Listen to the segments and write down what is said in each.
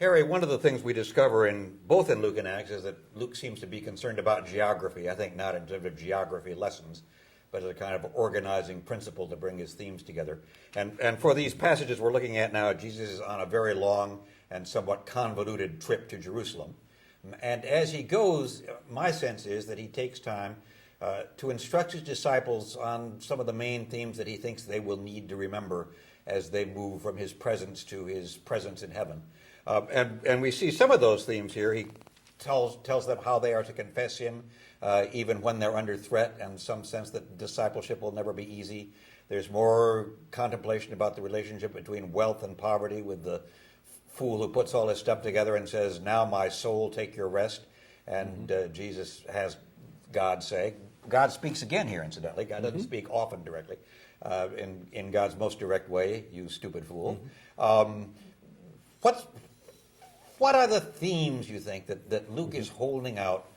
Harry, one of the things we discover both in Luke and Acts is that Luke seems to be concerned about geography. I think not in terms of geography lessons, but as a kind of organizing principle to bring his themes together. And for these passages we're looking at now, Jesus is on a very long and somewhat convoluted trip to Jerusalem. And as he goes, my sense is that he takes time to instruct his disciples on some of the main themes that he thinks they will need to remember as they move from his presence to his presence in heaven. And we see some of those themes here. He tells them how they are to confess him, even when they're under threat, and some sense that discipleship will never be easy. There's more contemplation about the relationship between wealth and poverty, with the fool who puts all his stuff together and says, "Now my soul, take your rest." And Jesus has God say, God speaks again here, incidentally. God doesn't speak often directly. In God's most direct way, "You stupid fool." What are the themes, you think, that Luke is holding out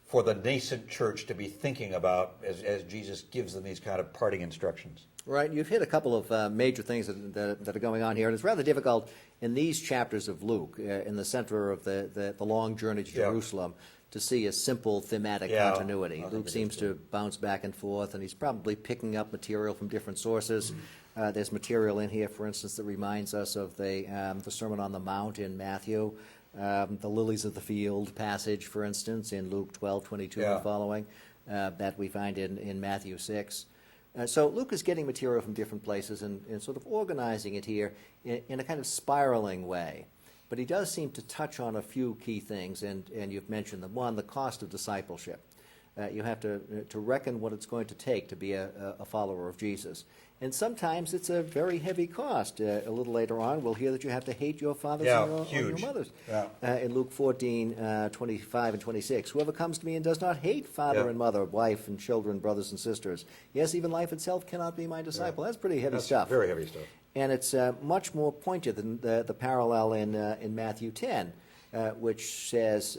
for the nascent church to be thinking about as Jesus gives them these kind of parting instructions? Right. You've hit a couple of major things that are going on here. And it's rather difficult in these chapters of Luke, in the center of the long journey to Jerusalem, to see a simple thematic continuity. Luke seems to bounce back and forth, and he's probably picking up material from different sources. There's material in here, for instance, that reminds us of the Sermon on the Mount in Matthew, the lilies of the field passage, for instance, in Luke 12:22 and following, that we find in Matthew 6. So Luke is getting material from different places and sort of organizing it here in a kind of spiraling way. But he does seem to touch on a few key things, and you've mentioned them. One, the cost of discipleship. You have to reckon what it's going to take to be a follower of Jesus. And sometimes it's a very heavy cost. A little later on, we'll hear that you have to hate your fathers and your mothers. In Luke 14:25 and 26, "Whoever comes to me and does not hate father and mother, wife and children, brothers and sisters, yes, even life itself, cannot be my disciple." That's pretty heavy stuff. Very heavy stuff. And it's much more pointed than the parallel in Matthew 10. Which says,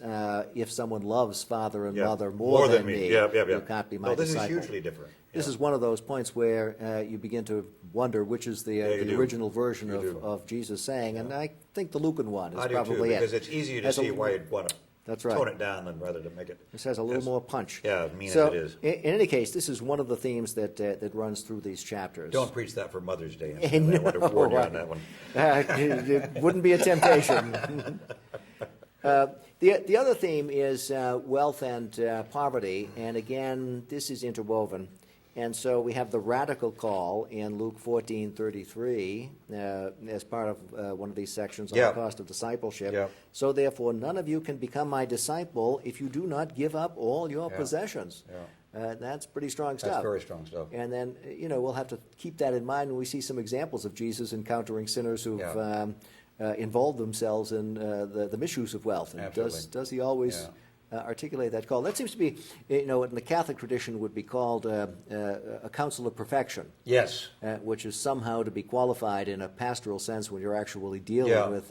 if someone loves father and mother more than me, you can't be my disciple. This is hugely different. This is one of those points where you begin to wonder which is the original version of Jesus saying, and I think the Lucan one is probably because it's easier to see why you'd want to tone it down than rather to make it. This has a little more punch. Mean so, as it is. In any case, this is one of the themes that runs through these chapters. Don't preach that for Mother's Day. No, I would have warned you on that one. It wouldn't be a temptation. The other theme is wealth and poverty, and again, this is interwoven. And so we have the radical call in Luke 14:33 as part of one of these sections on the cost of discipleship. "So therefore, none of you can become my disciple if you do not give up all your possessions." That's pretty strong stuff. That's very strong stuff. And then, we'll have to keep that in mind when we see some examples of Jesus encountering sinners who've involved themselves in the misuse of wealth. And does he always articulate that call? That seems to be, in the Catholic tradition, would be called a counsel of perfection. Yes. Which is somehow to be qualified in a pastoral sense when you're actually dealing with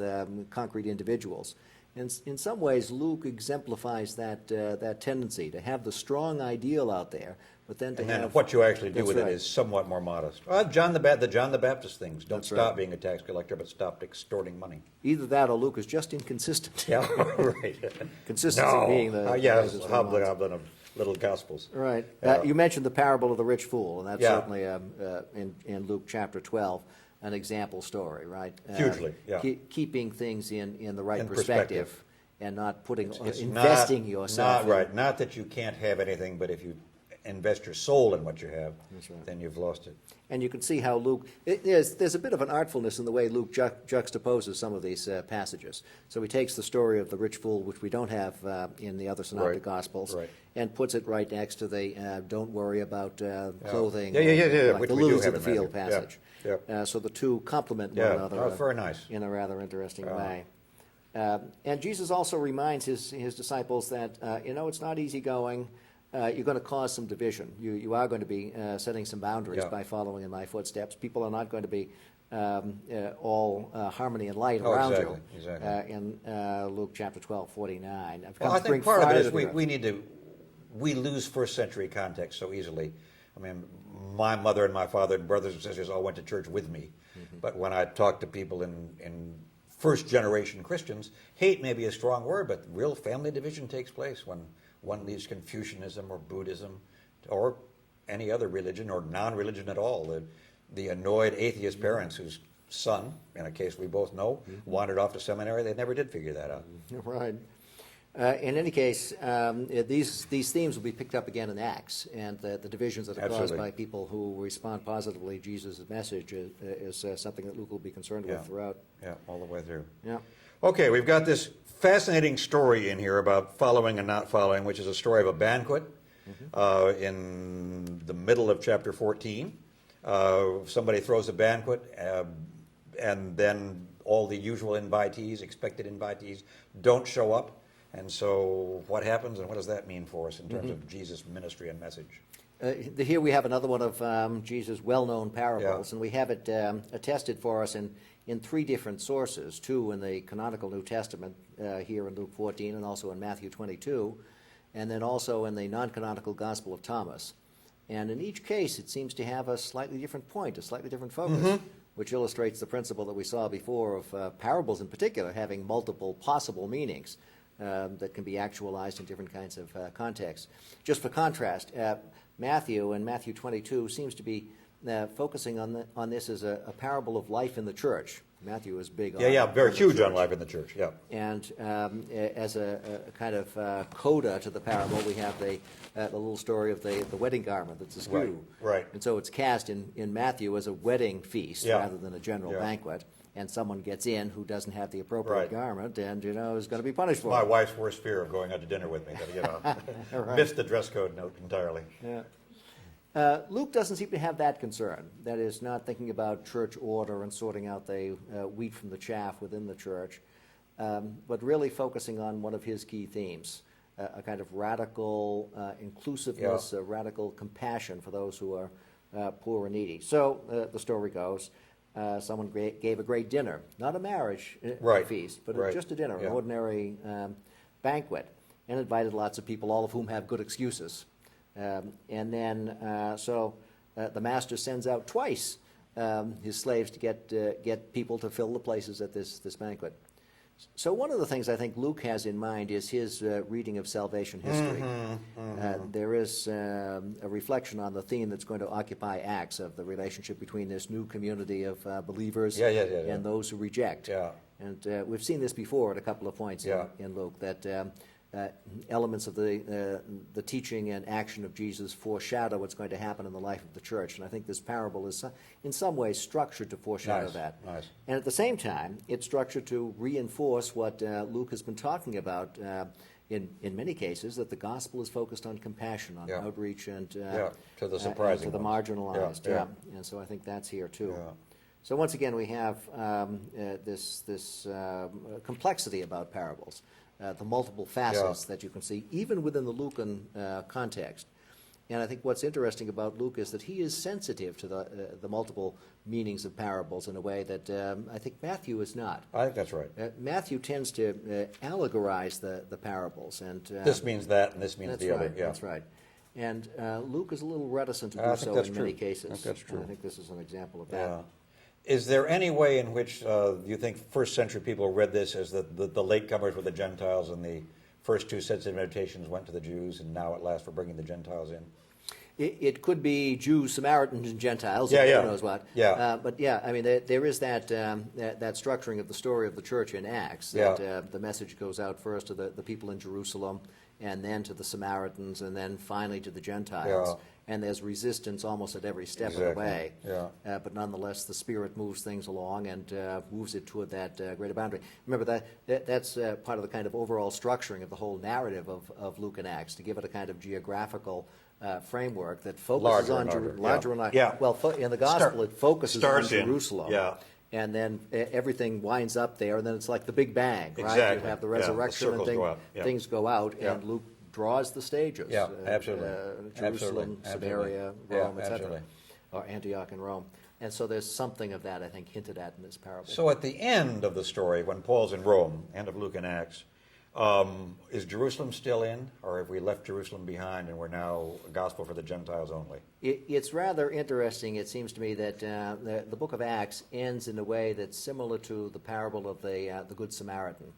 concrete individuals. And in some ways, Luke exemplifies that tendency to have the strong ideal out there, but then to have what you actually do with it is somewhat more modest. Well, the John the Baptist things. Don't stop being a tax collector, but stop extorting money. Either that or Luke is just inconsistent. Right. Consistency being the hobgoblin of little Gospels. Right. You mentioned the parable of the rich fool, and that's certainly in Luke chapter 12. An example story, right? Hugely, keeping things in the right perspective and not investing yourself. Not that you can't have anything, but if you invest your soul in what you have, then you've lost it. And you can see how Luke, there's a bit of an artfulness in the way Luke juxtaposes some of these passages. So he takes the story of the rich fool, which we don't have in the other synoptic Gospels, and puts it right next to the don't worry about clothing, like the lilies of the field passage. So the two complement one another very nice. In a rather interesting way. And Jesus also reminds his disciples that, it's not easy going. You're going to cause some division. You are going to be setting some boundaries by following in my footsteps. People are not going to be all harmony and light around you. Exactly. In Luke chapter 12:49. I think part of it is we lose first century context so easily. I mean, my mother and my father and brothers and sisters all went to church with me. But when I talk to people in first-generation Christians, hate may be a strong word, but real family division takes place when one leaves Confucianism or Buddhism or any other religion or non-religion at all. The annoyed atheist parents whose son, in a case we both know, wandered off to seminary, they never did figure that out. Right. In any case, these themes will be picked up again in Acts, and the divisions that are caused by people who respond positively to Jesus' message is something that Luke will be concerned with throughout. Yeah, all the way through. Yeah. Okay, we've got this fascinating story in here about following and not following, which is a story of a banquet in the middle of chapter 14. Somebody throws a banquet, and then all the usual invitees, expected invitees, don't show up. And so what happens, and what does that mean for us in terms of Jesus' ministry and message? Here we have another one of Jesus' well-known parables, and we have it attested for us in three different sources, two in the canonical New Testament, here in Luke 14, and also in Matthew 22, and then also in the non-canonical Gospel of Thomas. And in each case, it seems to have a slightly different point, a slightly different focus, which illustrates the principle that we saw before of parables in particular having multiple possible meanings that can be actualized in different kinds of contexts. Just for contrast, Matthew in Matthew 22 seems to be focusing on this as a parable of life in the church. Matthew is big on very huge church. on life in the church, yeah. And as a kind of coda to the parable, we have the little story of the wedding garment that's askew. Right. And so it's cast in Matthew as a wedding feast rather than a general banquet. And someone gets in who doesn't have the appropriate garment and, is going to be punished for it. My wife's worst fear of going out to dinner with me. Missed the dress code note entirely. Yeah. Luke doesn't seem to have that concern. That is, not thinking about church order and sorting out the wheat from the chaff within the church, but really focusing on one of his key themes, a kind of radical inclusiveness, a radical compassion for those who are poor and needy. So the story goes, someone gave a great dinner, not a marriage feast, but just a dinner, an ordinary banquet, and invited lots of people, all of whom have good excuses. And then, the master sends out twice his slaves to get people to fill the places at this banquet. So one of the things I think Luke has in mind is his reading of salvation history. There is a reflection on the theme that's going to occupy Acts of the relationship between this new community of believers and those who reject. And we've seen this before at a couple of points in Luke, that elements of the teaching and action of Jesus foreshadow what's going to happen in the life of the church. And I think this parable is in some ways structured to foreshadow that. And at the same time, it's structured to reinforce what Luke has been talking about in many cases, that the gospel is focused on compassion, on outreach, and to the surprising to the marginalized. And so I think that's here too. So once again, we have this complexity about parables. The multiple facets that you can see, even within the Lucan context. And I think what's interesting about Luke is that he is sensitive to the multiple meanings of parables in a way that I think Matthew is not. I think that's right. Matthew tends to allegorize the parables. And this means that, and this means the other. That's right. And Luke is a little reticent to do so in many cases. I think that's true. And I think this is an example of that. Is there any way in which you think first century people read this as the latecomers were the Gentiles and the first two sets of invitations went to the Jews, and now at last we're bringing the Gentiles in? It could be Jews, Samaritans, and Gentiles, who knows what. But I mean, there is that structuring of the story of the church in Acts, that the message goes out first to the people in Jerusalem, and then to the Samaritans, and then finally to the Gentiles. And there's resistance almost at every step of the way. But nonetheless, the Spirit moves things along and moves it toward that greater boundary. Remember, that's part of the kind of overall structuring of the whole narrative of Luke and Acts, to give it a kind of geographical framework that focuses larger and larger. Well, in the Gospel, it focuses on Jerusalem. And then everything winds up there, and then it's like the Big Bang, right? You have the resurrection, and things go out, and Luke draws the stages. Absolutely. Jerusalem, Samaria, Rome, etc. Or Antioch and Rome. And so there's something of that, I think, hinted at in this parable. So at the end of the story, when Paul's in Rome, end of Luke and Acts, Is Jerusalem still in, or have we left Jerusalem behind and we're now a gospel for the Gentiles only? It's rather interesting, it seems to me, that the book of Acts ends in a way that's similar to the parable of the Good Samaritan.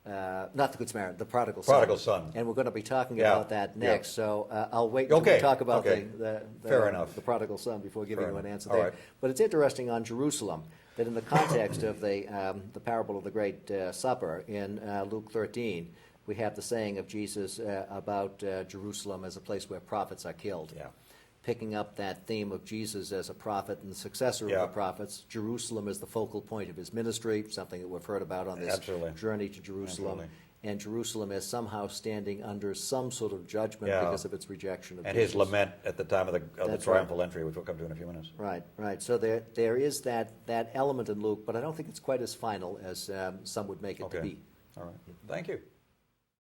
Not the Good Samaritan, the Prodigal Son. Prodigal Son. And we're going to be talking Yeah. about that next, Yeah. so I'll wait until we talk about Fair enough. the Prodigal Son before giving Fair you an enough. answer All there. right. But it's interesting on Jerusalem that in the context of the parable of the Great Supper in Luke 13, we have the saying of Jesus about Jerusalem as a place where prophets are killed. Yeah. Picking up that theme of Jesus as a prophet and the successor Yeah. of the prophets, Jerusalem is the focal point of his ministry, something that we've heard about on this Absolutely. journey to Jerusalem. Absolutely. And Jerusalem is somehow standing under some sort of judgment Yeah. because of its rejection of And Jesus. his lament at the time of the That's triumphal entry, which we'll come to in a few minutes. Right, right. So there is that element in Luke, but I don't think it's quite as final as some would make it to Okay. be. All right. Thank you.